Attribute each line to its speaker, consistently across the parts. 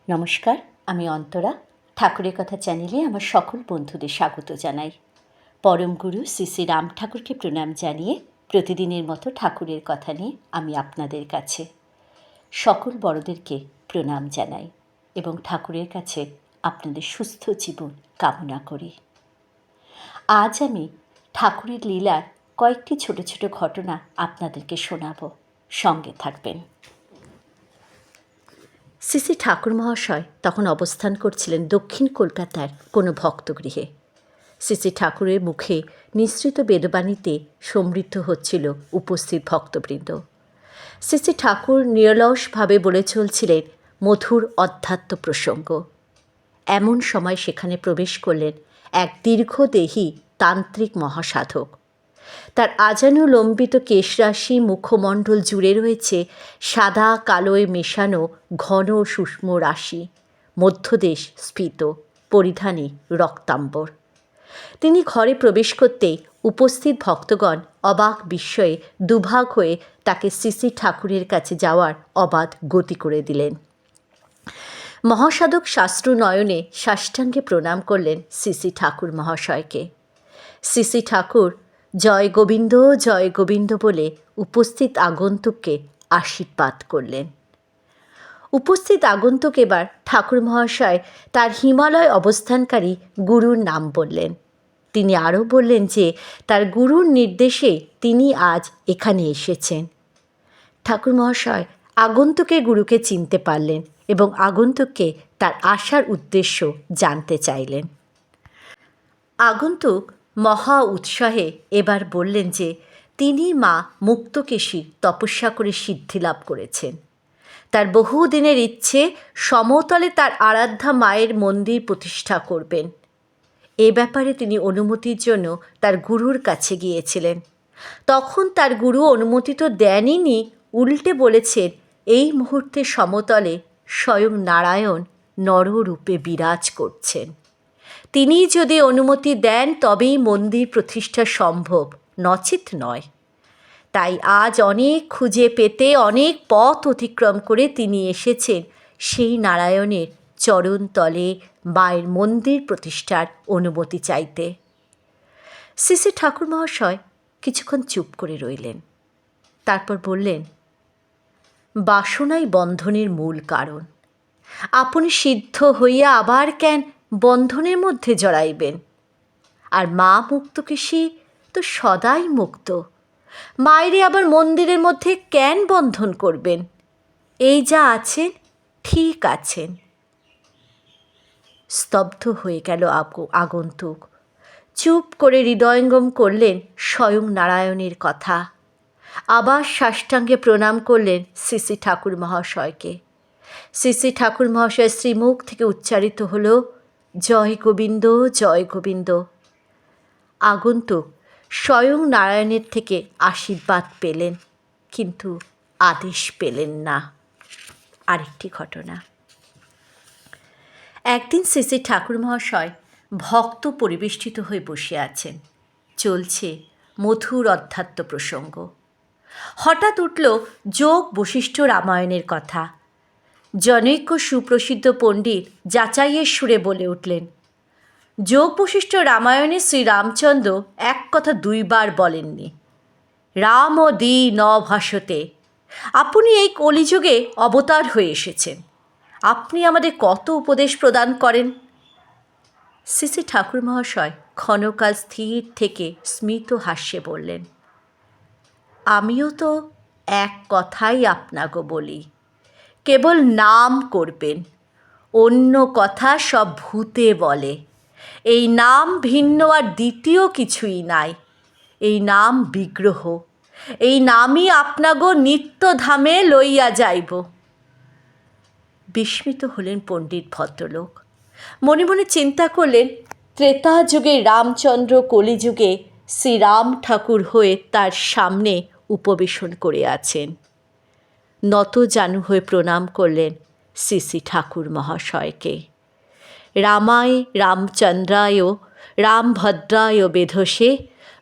Speaker 1: নমস্কার, আমি অন্তরা। ঠাকুরের কথা চ্যানেলে আমার সকল বন্ধুদের স্বাগত জানাই। পরম গুরু শ্রী শ্রী রাম ঠাকুরকে প্রণাম জানিয়ে প্রতিদিনের মতো ঠাকুরের কথা নিয়ে আমি আপনাদের কাছে সকল বড়দেরকে প্রণাম জানাই এবং ঠাকুরের কাছে আপনাদের সুস্থ জীবন কামনা করি। আজ আমি ঠাকুরের লীলার কয়েকটি ছোট ছোট ঘটনা আপনাদেরকে শোনাব, সঙ্গে থাকবেন। শ্রী শ্রী ঠাকুর মহাশয় তখন অবস্থান করছিলেন দক্ষিণ কলকাতার কোনো ভক্তগৃহে। শ্রী শ্রী ঠাকুরের মুখে নিঃসৃত বেদবাণীতে সমৃদ্ধ হচ্ছিল উপস্থিত ভক্তবৃন্দ। শ্রী শ্রী ঠাকুর নিরলসভাবে বলে চলছিলেন মধুর অধ্যাত্ম প্রসঙ্গ। এমন সময় সেখানে প্রবেশ করলেন এক দীর্ঘদেহী তান্ত্রিক মহাসাধক। তার আজানুলম্বিত কেশরাশি মুখমণ্ডল জুড়ে রয়েছে সাদা কালোয় মেশানো ঘন সূক্ষ্ম রাশি, মধ্যদেশ স্ফীত, পরিধানে রক্তাম্বর। তিনি ঘরে প্রবেশ করতেই উপস্থিত ভক্তগণ অবাক বিস্ময়ে দুভাগ হয়ে তাকে শ্রী শ্রী ঠাকুরের কাছে যাওয়ার অবাধ গতি করে দিলেন। মহাসাধক শাস্ত্র নয়নে সাষ্টাঙ্গে প্রণাম করলেন শ্রী শ্রী ঠাকুর মহাশয়কে। শ্রী শ্রী ঠাকুর জয় গোবিন্দ বলে উপস্থিত আগন্তুককে আশীর্বাদ করলেন। উপস্থিত আগন্তুক এবার ঠাকুর মহাশয় তার হিমালয় অবস্থানকারী গুরুর নাম বললেন। তিনি আরও বললেন যে তার গুরুর নির্দেশে তিনি আজ এখানে এসেছেন। ঠাকুর মহাশয় আগন্তুকের গুরুকে চিনতে পারলেন এবং আগন্তুককে তার আসার উদ্দেশ্য জানতে চাইলেন। আগন্তুক মহা উৎসাহে এবার বললেন যে তিনি মা মুক্তকেশীর তপস্যা করে সিদ্ধি লাভ করেছেন। তার বহুদিনের ইচ্ছে সমতলে তার আরাধ্যা মায়ের মন্দির প্রতিষ্ঠা করবেন। এ ব্যাপারে তিনি অনুমতির জন্য তার গুরুর কাছে গিয়েছিলেন। তখন তার গুরু অনুমতি তো দেনইনি, উল্টে বলেছেন এই মুহূর্তে সমতলে স্বয়ং নারায়ণ নররূপে বিরাজ করছেন। তিনি যদি অনুমতি দেন তবেই মন্দির প্রতিষ্ঠা সম্ভব, নচেৎ নয়। তাই আজ অনেক খুঁজে পেতে অনেক পথ অতিক্রম করে তিনি এসেছেন সেই নারায়ণের চরণতলে মায়ের মন্দির প্রতিষ্ঠার অনুমতি চাইতে। শ্রী শ্রী ঠাকুর মহাশয় কিছুক্ষণ চুপ করে রইলেন। তারপর বললেন, বাসনাই বন্ধনের মূল কারণ। আপনি সিদ্ধ হইয়া আবার কেন বন্ধনের মধ্যে জড়াইবেন? আর মা মুক্তকেশী তো সদাই মুক্ত, মায়েরে আবার মন্দিরের মধ্যে কেন বন্ধন করবেন? এই যা আছেন ঠিক আছেন। স্তব্ধ হয়ে গেল আগন্তুক। চুপ করে হৃদয়ঙ্গম করলেন স্বয়ং নারায়ণের কথা। আবার সাষ্টাঙ্গে প্রণাম করলেন শ্রী শ্রী ঠাকুর মহাশয়কে। শ্রী শ্রী ঠাকুর মহাশয় শ্রীমুখ থেকে উচ্চারিত হল জয় গোবিন্দ। আগন্তুক স্বয়ং নারায়ণের থেকে আশীর্বাদ পেলেন, কিন্তু আদেশ পেলেন না। আরেকটি ঘটনা। একদিন শ্রী শ্রী ঠাকুর মহাশয় ভক্ত পরিবেষ্টিত হয়ে বসে আছেন। চলছে মধুর অধ্যাত্ম প্রসঙ্গ। হঠাৎ উঠল যোগ বশিষ্ঠ রামায়ণের কথা। জনৈক সুপ্রসিদ্ধ পণ্ডিত যাচাইয়ের সুরে বলে উঠলেন, যোগ বশিষ্ঠ রামায়ণে শ্রীরামচন্দ্র এক কথা দুইবার বলেননি। রাম ও দি ন ভাসতে। আপনি এই কলিযুগে অবতার হয়ে এসেছেন, আপনি আমাদের কত উপদেশ প্রদান করেন। শ্রী শ্রী ঠাকুর মহাশয় ক্ষণকাল স্থির থেকে স্মিত হাস্যে বললেন, আমিও তো এক কথাই আপনাগো বলি, কেবল নাম করবেন, অন্য কথা সব ভূতে বলে। এই নাম ভিন্ন আর দ্বিতীয় কিছুই নাই। এই নাম বিগ্রহ, এই নামই আপনাগো নিত্যধামে লইয়া যাইব। বিস্মিত হলেন পণ্ডিত ভদ্রলোক। মনে মনে চিন্তা করলেন, ত্রেতা যুগে রামচন্দ্র কলিযুগে শ্রীরাম ঠাকুর হয়ে তার সামনে উপবেশন করে আছেন। নত জানু হয়ে প্রণাম করলেন শ্রী শ্রী ঠাকুর মহাশয়কে। রামায় রামচন্দ্রায় রামভদ্রায় বেধসে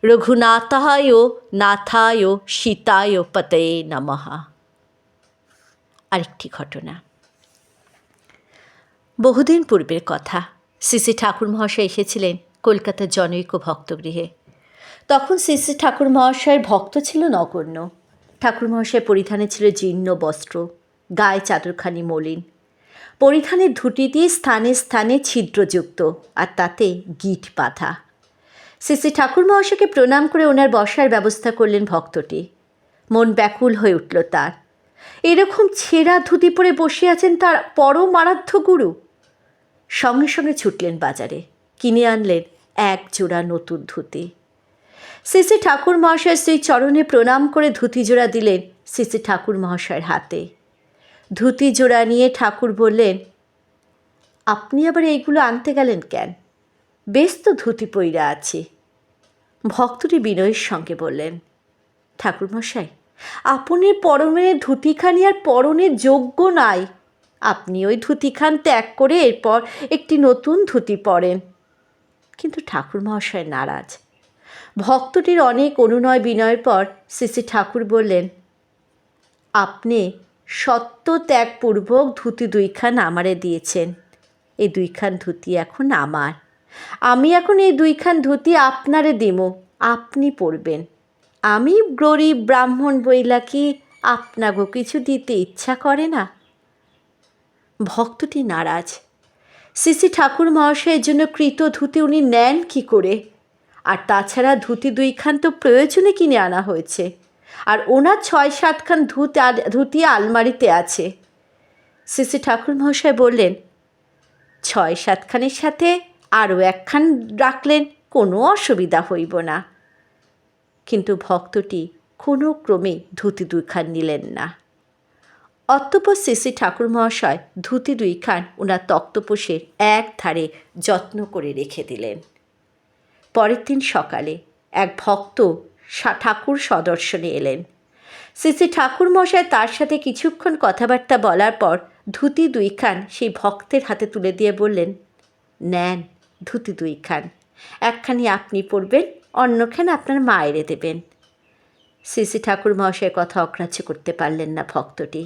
Speaker 1: রঘুনাথায় নাথায় সীতায় পতয়ে নমঃ। আরেকটি ঘটনা। বহুদিন পূর্বের কথা। শ্রী শ্রী ঠাকুর মহাশয় এসেছিলেন কলকাতার জনৈক ভক্তগৃহে। তখন শ্রী শ্রী ঠাকুর মহাশয়ের ভক্ত ছিল নগণ্য। ঠাকুর মহাশয় পরিধানে ছিল জীর্ণ বস্ত্র, গায়ে চাদরখানি মলিন, পরিধানের ধুতি দিয়ে স্থানে স্থানে ছিদ্রযুক্ত, আর তাতে গিট বাঁধা। শ্রী শ্রী ঠাকুর মহাশয়কে প্রণাম করে ওনার বসার ব্যবস্থা করলেন ভক্তটি। মন ব্যাকুল হয়ে উঠল তার। এরকম ছেঁড়া ধুতি পরে বসে আছেন তার পরম আরাধ্য গুরু। সঙ্গে সঙ্গে ছুটলেন বাজারে, কিনে আনলেন এক জোড়া নতুন ধুতি। শ্রী শ্রী ঠাকুর মহাশয় শ্রী চরণে প্রণাম করে ধুতি জোড়া দিলেন শ্রী শ্রী ঠাকুর মহাশয়ের হাতে। ধুতি জোড়া নিয়ে ঠাকুর বললেন, আপনি আবার এইগুলো আনতে গেলেন কেন? বেশ তো ধুতি পইরা আছি। ভক্তটি বিনয়ের সঙ্গে বললেন, ঠাকুরমশাই, আপনের পরনের ধুতিখানি আর পরনের যোগ্য নাই। আপনি ওই ধুতিখান ত্যাগ করে এরপর একটি নতুন ধুতি পরেন। কিন্তু ঠাকুর মহাশয় নারাজ। ভক্তটির অনেক অনুনয় বিনয়ের পর শ্রী শ্রী ঠাকুর বললেন, আপনি সত্য ত্যাগপূর্বক ধুতি দুইখান আমারে দিয়েছেন। এই দুইখান ধুতি এখন আমার। আমি এখন এই দুইখান ধুতি আপনারে দিমো, আপনি পরবেন। আমি গরিব ব্রাহ্মণ বইলা কি আপনাগো কিছু দিতে ইচ্ছা করে না? ভক্তটি নারাজ। শ্রী শ্রী ঠাকুর মহাশয়ের জন্য কৃত ধুতি উনি নেন কি করে? আর তাছাড়া ধুতি দুইখান তো প্রয়োজনে কিনে আনা হয়েছে, আর ওনার ৬-৭খান ধুতি আলমারিতে আছে। শ্রী শ্রী ঠাকুর মহাশয় বললেন, ৬-৭খানের সাথে আরও একখান রাখলেন, কোনো অসুবিধা হইব না। কিন্তু ভক্তটি কোনো ক্রমে ধুতি দুইখান নিলেন না। অতঃপর শ্রী শ্রী ঠাকুর মহাশয় ধুতি দুইখান ওনার তক্তপোষের এক ধারে যত্ন করে রেখে দিলেন। পরের দিন সকালে এক ভক্ত ঠাকুর সদর্শনে এলেন। শ্রী শ্রী ঠাকুর মহাশয় তার সাথে কিছুক্ষণ কথাবার্তা বলার পর ধুতি দুইখান সেই ভক্তের হাতে তুলে দিয়ে বললেন, নেন ধুতি দুইখান, একখানি আপনি পরবেন, অন্যখান আপনার মায়েরে দেবেন। শ্রী শ্রী ঠাকুর মহাশয়ের কথা অগ্রাহ্য করতে পারলেন না ভক্তটি।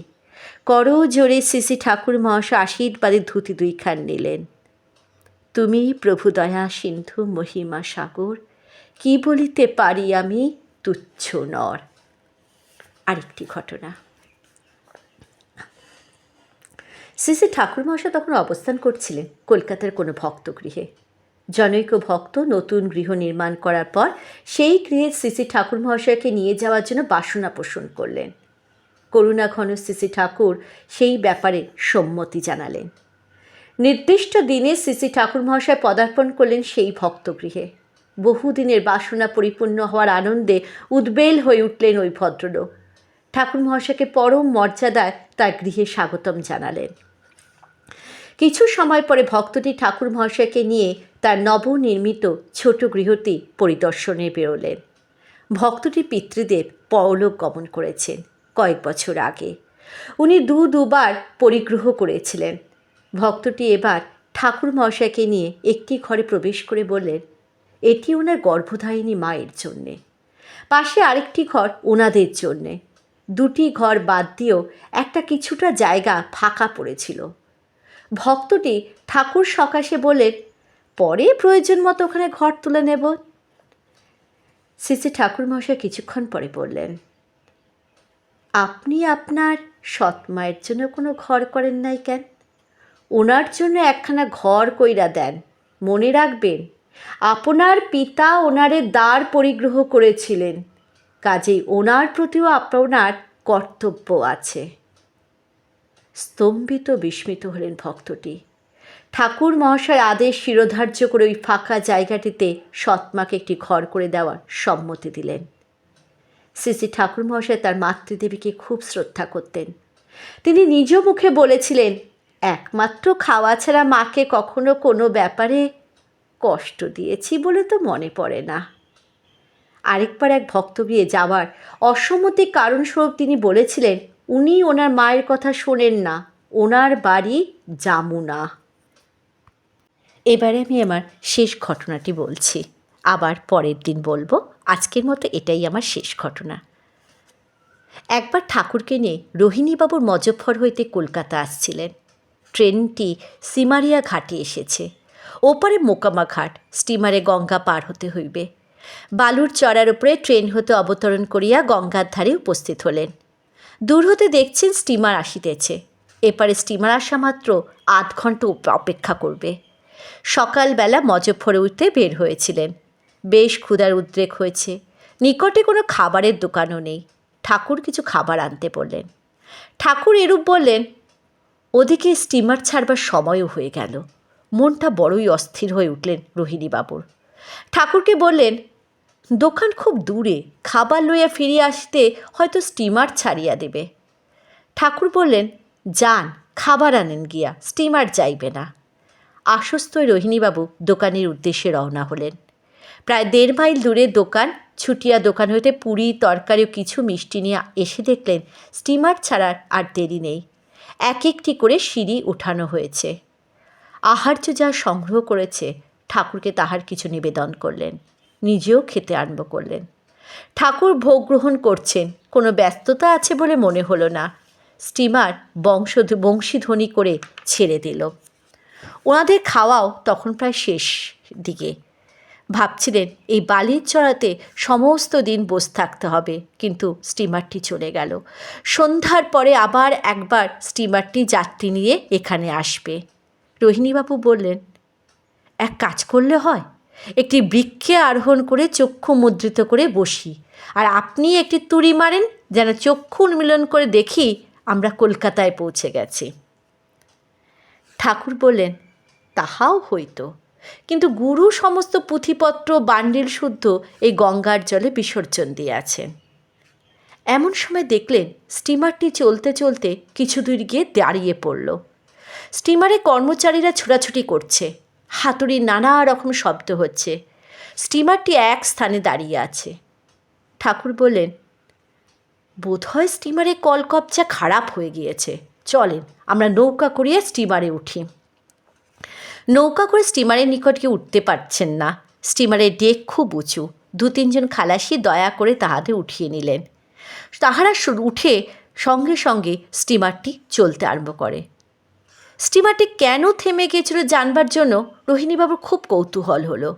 Speaker 1: করজোড়ে শ্রী শ্রী ঠাকুর মহাশয় আশীর্বাদে ধুতি দুইখান নিলেন। তুমি প্রভু দয়া সিন্ধু মহিমা সাগর, কি বলিতে পারি আমি তুচ্ছ নর। আরেকটি ঘটনা। শ্রী শ্রী ঠাকুর মহাশয় তখন অবস্থান করছিলেন কলকাতার কোনো ভক্তগৃহে। জনৈক ভক্ত নতুন গৃহ নির্মাণ করার পর সেই গৃহে শ্রী শ্রী ঠাকুর মহাশয়কে নিয়ে যাওয়ার জন্য বাসনা পোষণ করলেন। করুণাঘন শ্রী শ্রী ঠাকুর সেই ব্যাপারে সম্মতি জানালেন। নির্দিষ্ট দিনে শ্রী শ্রী ঠাকুর মহাশয় পদার্পণ করলেন সেই ভক্তগৃহে। বহুদিনের বাসনা পরিপূর্ণ হওয়ার আনন্দে উদ্বেল হয়ে উঠলেন ওই ভদ্রলোক। ঠাকুর মহাশয়কে পরম মর্যাদায় তার গৃহে স্বাগতম জানালেন। কিছু সময় পরে ভক্তটি ঠাকুর মহাশয়কে নিয়ে তার নবনির্মিত ছোট গৃহটি পরিদর্শনে বেরোলেন। ভক্তটির পিতৃদেব পরলোক গমন করেছেন কয়েক বছর আগে। উনি দুবার পরিগ্রহ করেছিলেন। ভক্তটি এবার ঠাকুর মহাশয়কে নিয়ে একটি ঘরে প্রবেশ করে বললেন, এটি ওনার গর্ভধারিণী মায়ের জন্যে, পাশে আরেকটি ঘর ওনাদের জন্যে। দুটি ঘর বাদ দিয়েও একটা কিছুটা জায়গা ফাঁকা পড়েছিল। ভক্তটি ঠাকুর সকাশে বললেন, পরে প্রয়োজন মতো ওখানে ঘর তুলে নেব। শ্রী শ্রী ঠাকুর মহাশয় কিছুক্ষণ পরে বললেন, আপনি আপনার সৎমায়ের জন্য কোনো ঘর করেন নাই কেন? ওনার জন্য একখানা ঘর কইরা দেন। মনে রাখবেন, আপনার পিতা ওনারে দ্বার পরিগ্রহ করেছিলেন, কাজেই ওনার প্রতিও আপনার কর্তব্য আছে। স্তম্ভিত বিস্মিত হলেন ভক্তটি। ঠাকুর মহাশয় আদেশ শিরোধার্য করে ওই ফাঁকা জায়গাটিতে সৎমাকে একটি ঘর করে দেওয়ার সম্মতি দিলেন। শ্রী শ্রী ঠাকুর মহাশয় তার মাতৃদেবীকে খুব শ্রদ্ধা করতেন। তিনি নিজ মুখে বলেছিলেন, একমাত্র খাওয়া ছাড়া মাকে কখনো কোনো ব্যাপারে কষ্ট দিয়েছি বলে তো মনে পড়ে না। আরেকবার এক ভক্তগৃহে যাওয়ার অসম্মতির কারণস্বরূপ তিনি বলেছিলেন, উনি ওনার মায়ের কথা শোনেন না, ওনার বাড়ি জামুনা। এবারে আমি আমার শেষ ঘটনাটি বলছি, আবার পরের দিন বলবো। আজকের মতো এটাই আমার শেষ ঘটনা। একবার ঠাকুরকে নিয়ে রোহিণীবাবুর মজফ্ফর হইতে কলকাতা আসছিলেন। ট্রেনটি সিমারিয়া ঘাটে এসেছে। ওপারে মোকামা ঘাট, স্টিমারে গঙ্গা পার হতে হইবে। বালুর চড়ার উপরে ট্রেন হতে অবতরণ করিয়া গঙ্গার ধারে উপস্থিত হলেন। দূর হতে দেখছেন স্টিমার আসিতেছে। এপারে স্টিমার আসা মাত্র ৮ ঘণ্টা অপেক্ষা করবে। সকালবেলা মজফ্ফরে উঠতে বের হয়েছিলেন। বেশ ক্ষুধার উদ্রেক হয়েছে। নিকটে কোনো খাবারের দোকানও নেই। ঠাকুর কিছু খাবার আনতে বললেন। ঠাকুর এরূপ বললেন, ওদিকে স্টিমার ছাড়বার সময়ও হয়ে গেল। মনটা বড়ই অস্থির হয়ে উঠলেন রোহিণীবাবুর। ঠাকুরকে বললেন, দোকান খুব দূরে, খাবার লইয়া ফিরিয়া আসতে হয়তো স্টিমার ছাড়িয়া দেবে। ঠাকুর বললেন, যান, খাবার আনেন গিয়া, স্টিমার যাইবে না। আশ্বস্ত রোহিণীবাবু দোকানের উদ্দেশ্যে রওনা হলেন। প্রায় ১.৫ মাইল দূরে দোকান। ছুটিয়া দোকান হইতে পুরি, তরকারি ও কিছু মিষ্টি নিয়ে এসে দেখলেন স্টিমার ছাড়ার আর দেরি নেই। এক একটি করে সিঁড়ি উঠানো হয়েছে। আহার্য যা সংগ্রহ করেছে ঠাকুরকে তাহার কিছু নিবেদন করলেন, নিজেও খেতে আরম্ভ করলেন। ঠাকুর ভোগ গ্রহণ করছেন, কোনো ব্যস্ততা আছে বলে মনে হলো না। স্টিমার বংশীধ্বনি করে ছেড়ে দিল। ওনাদের খাওয়াও তখন প্রায় শেষ দিকে। ভাবছিলেন এই বালির চড়াতে সমস্ত দিন বসে থাকতে হবে, কিন্তু স্টিমারটি চলে গেল। সন্ধ্যার পরে আবার একবার স্টিমারটি যাত্রী নিয়ে এখানে আসবে। রোহিণীবাবু বললেন, এক কাজ করলে হয়, একটি বৃক্ষে আরোহণ করে চক্ষু মুদ্রিত করে বসি, আর আপনি একটি তুড়ি মারেন যেন চক্ষু উন্মিলন করে দেখি আমরা কলকাতায় পৌঁছে গেছি। ঠাকুর বললেন, তাহাও হইতো, কিন্তু গুরু সমস্ত পুঁথিপত্র বান্ডিল শুদ্ধ এই গঙ্গার জলে বিসর্জন দিয়েছেন। এমন সময় দেখলেন স্টিমারটি চলতে চলতে কিছু দূর গিয়ে দাঁড়িয়ে পড়ল। স্টিমারে কর্মচারীরা ছোটাছুটি করছে, হাতুড়ির নানা রকম শব্দ হচ্ছে। স্টিমারটি এক স্থানে দাঁড়িয়ে আছে। ঠাকুর বললেন, বোধহয় স্টিমারে কলকবজা খারাপ হয়ে গিয়েছে, চলেন আমরা নৌকা করিয়া স্টিমারে উঠি। নৌকা করে স্টিমারের নিকট গিয়ে উঠতে পারছেন না। স্টিমারের ডেক খুব উঁচু। ২-৩ জন খালাসি দয়া করে তাহাদের উঠিয়ে নিলেন। তাহারা উঠে সঙ্গে সঙ্গে স্টিমারটি চলতে আরম্ভ করে। স্টিমারটি কেন থেমে গিয়েছিল জানবার জন্য রোহিণীবাবুর খুব কৌতূহল হলো।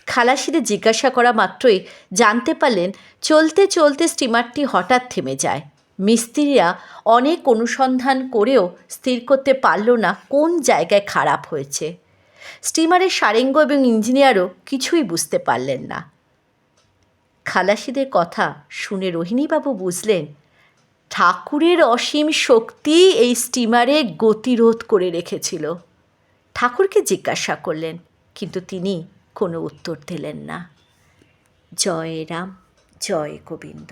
Speaker 1: খালাসিদের জিজ্ঞাসা করা মাত্রই জানতে পারলেন চলতে চলতে স্টিমারটি হঠাৎ থেমে যায়। মিস্ত্রিরা অনেক অনুসন্ধান করেও স্থির করতে পারল না কোন জায়গায় খারাপ হয়েছে। স্টিমারের সারেঙ্গ এবং ইঞ্জিনিয়ারও কিছুই বুঝতে পারলেন না। খালাসিদের কথা শুনে রোহিণীবাবু বুঝলেন ঠাকুরের অসীম শক্তি এই স্টিমারে গতিরোধ করে রেখেছিল। ঠাকুরকে জিজ্ঞাসা করলেন, কিন্তু তিনি কোনো উত্তর দিলেন না। জয় রাম, জয় গোবিন্দ।